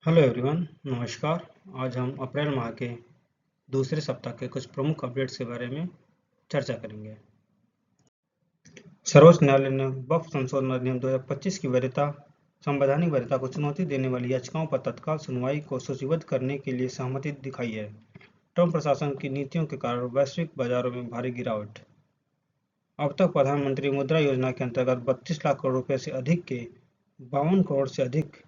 Hello everyone, नमस्कार। आज हम अप्रैल माह के दूसरे सप्ताह के कुछ प्रमुख अपडेट्स के बारे में चर्चा करेंगे। सर्वोच्च न्यायालय ने वक्फ संशोधन अधिनियम 2025 की संवैधानिक वैधता को चुनौती देने वाली याचिकाओं पर तत्काल सुनवाई को सूचीबद्ध करने के लिए सहमति दिखाई है। ट्रंप प्रशासन की नीतियों के कारण वैश्विक बाजारों में भारी गिरावट। अब तक प्रधानमंत्री मुद्रा योजना के अंतर्गत 32 लाख करोड़ रुपए से अधिक के 52 करोड़ से अधिक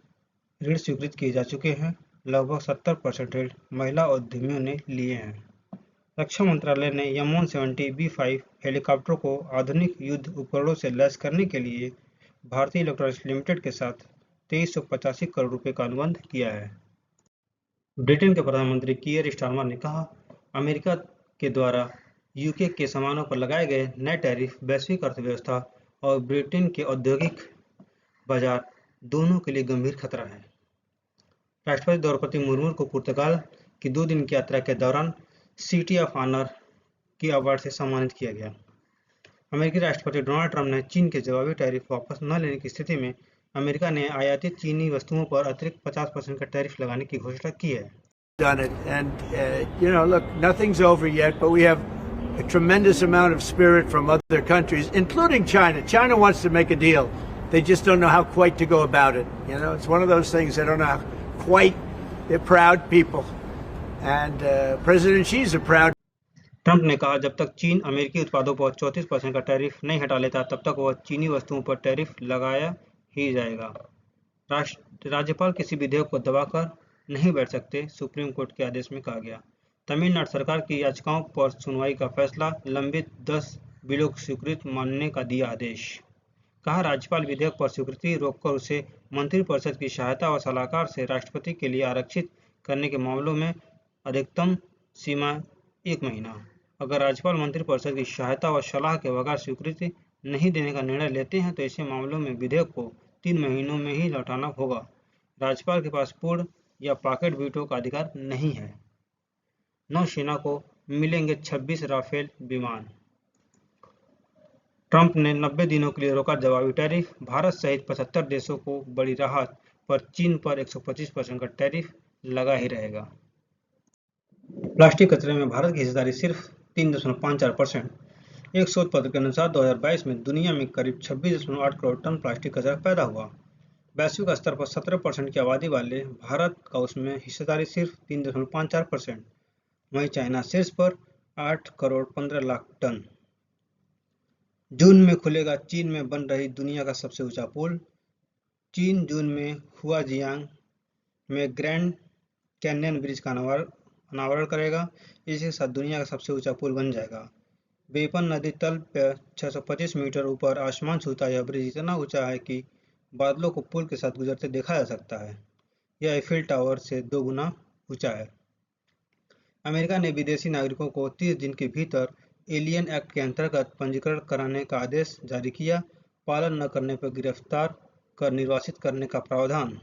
ऋण स्वीकृत किए जा चुके हैं। लगभग 70% ऋण महिला उद्यमियों ने लिए हैं। रक्षा मंत्रालय ने M170B5 हेलीकॉप्टर को आधुनिक युद्ध उपकरणों से लैस करने के लिए भारतीय इलेक्ट्रॉनिक्स लिमिटेड के साथ 2385 करोड़ रुपए का अनुबंध किया है। ब्रिटेन के प्रधानमंत्री कीयर स्टारमर ने कहा, अमेरिका के द्वारा यूके के सामानों पर लगाए गए नए टैरिफ वैश्विक अर्थव्यवस्था और ब्रिटेन के औद्योगिक बाजार दोनों के लिए गंभीर खतरा है। राष्ट्रपति द्रौपदी मुर्मू को पुर्तगाल की 2 दिन की यात्रा के दौरान सिटी ऑफ ऑनर की अवार्ड से सम्मानित किया गया। अमेरिकी राष्ट्रपति डोनाल्ड ट्रंप ने चीन के जवाबी टैरिफ वापस न लेने की स्थिति में अमेरिका ने आयातित चीनी वस्तुओं पर अतिरिक्त 50% का टैरिफ लगाने की घोषणा की है। Done it, and look, nothing's over yet, but we have a tremendous amount of spirit from other countries, including China. China wants to make a deal. They just don't know how quite to go about it. It's one of those things they don't know how quite. They're proud people, and President Xi's a proud. Trump ने कहा, जब तक चीन अमेरिकी उत्पादों पर 34% का tariff नहीं हटा लेता, तब तक वह चीनी वस्तुओं पर टैरिफ लगाया ही जाएगा। राज्यपाल किसी विधेयक को दबाकर नहीं बैठ सकते, सुप्रीम कोर्ट के आदेश में कहा गया। तमिलनाडु सरकार की याचिकाओं पर सुनवाई का फैसला, लंबित 10 बिलों को स्वीकृत मानने का दिया आदेश। कहा, राज्यपाल विधेयक पर स्वीकृति रोककर उसे मंत्रिपरिषद की सहायता व सलाहकार से राष्ट्रपति के लिए आरक्षित करने के मामलों में अधिकतम सीमा 1 महीना। अगर राज्यपाल मंत्रिपरिषद की सहायता व सलाह के बगैर स्वीकृति नहीं देने का निर्णय लेते हैं तो ऐसे मामलों में विधेयक को 3 महीनों में ही लौटाना होगा। राज्यपाल के पास पूर्ण या पॉकेट वीटो का अधिकार नहीं है। नौसेना को मिलेंगे 26 राफेल विमान। ट्रंप ने 90 दिनों के लिए रोका जवाबी टैरिफ। भारत सहित 75 देशों को बड़ी राहत, पर चीन पर 125% का टैरिफ लगा ही रहेगा। प्लास्टिक कचरे में भारत की हिस्सेदारी सिर्फ 3.54%। एक शोध पत्र के अनुसार 2022 में दुनिया में करीब 26.8 करोड़ टन प्लास्टिक कचरा पैदा हुआ। वैश्विक स्तर पर 17% की आबादी वाले भारत का उसमें हिस्सेदारी सिर्फ 3.54%। वहीं चाइना शीर्ष पर 8 करोड़ 15 लाख टन। जून में खुलेगा चीन में बन रही दुनिया का सबसे ऊंचा पुल। चीन जून में हुआजियांग में ग्रैंड कैन्यन ब्रिज का अनावरण करेगा। इसके साथ दुनिया का सबसे ऊंचा पुल बन जाएगा। बेपन नदी तल पर 625 मीटर ऊपर आसमान छूता यह ब्रिज इतना ऊंचा है कि बादलों को पुल के साथ गुजरते देखा जा सकता है। यह एफिल टावर से 2 गुना ऊंचा है। अमेरिका ने विदेशी नागरिकों को 30 दिन के भीतर एलियन एक्ट के अंतर्गत पंजीकरण कराने का आदेश जारी किया। पालन न करने पर गिरफ्तार कर निर्वासित करने का प्रावधान।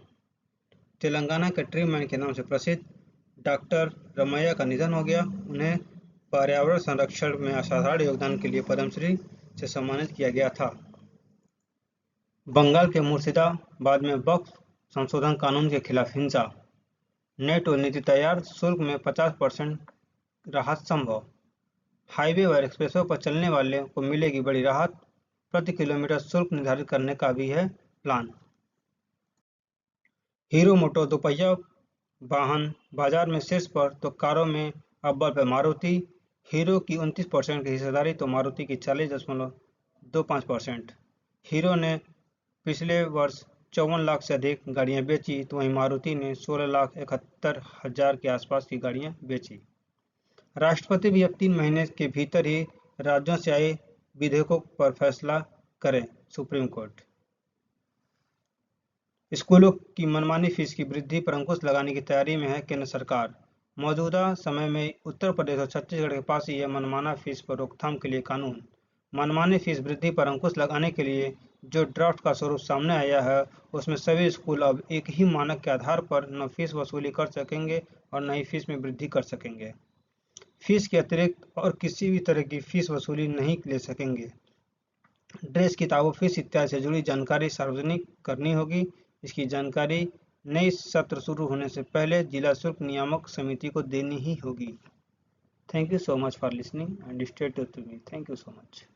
तेलंगाना के ट्री मैन के नाम से प्रसिद्ध डॉक्टर रमैया का निधन हो गया। उन्हें पर्यावरण संरक्षण में असाधारण योगदान के लिए पद्मश्री से सम्मानित किया गया था। बंगाल के मुर्शिदाबाद में वक्फ संशोधन कानून के खिलाफ हिंसा। नेटो नीति तैयार, शुल्क में 50% राहत संभव। हाईवे व एक्सप्रेसवे पर चलने वाले को मिलेगी बड़ी राहत। प्रति किलोमीटर शुल्क निर्धारित करने का भी है प्लान। हीरो मोटो दोपहिया वाहन बाजार में शीर्ष पर तो कारों में अव्वल पर मारुति। हीरो की 29% की हिस्सेदारी तो मारुति की 40.25%। हीरो ने पिछले वर्ष 54 लाख से अधिक गाड़ियां बेची, तो वहीं मारुति ने 16,71,000 के आसपास की गाड़ियां बेची। राष्ट्रपति भी अब 3 महीने के भीतर ही राज्यों से आए विधेयकों पर फैसला करें, सुप्रीम कोर्ट। स्कूलों की मनमानी फीस की वृद्धि पर अंकुश लगाने की तैयारी में है केंद्र सरकार। मौजूदा समय में उत्तर प्रदेश और छत्तीसगढ़ के पास ही है मनमाना फीस पर रोकथाम के लिए कानून। मनमानी फीस वृद्धि पर अंकुश लगाने के लिए जो ड्राफ्ट का स्वरूप सामने आया है, उसमें सभी स्कूल अब एक ही मानक के आधार पर न फीस वसूली कर सकेंगे और न ही फीस में वृद्धि कर सकेंगे। फीस के अतिरिक्त और किसी भी तरह की फीस वसूली नहीं ले सकेंगे। ड्रेस, किताबों, फीस इत्यादि से जुड़ी जानकारी सार्वजनिक करनी होगी। इसकी जानकारी नई सत्र शुरू होने से पहले जिला शुल्क नियामक समिति को देनी ही होगी। Thank you so much for listening and stay tuned to me. Thank you so much.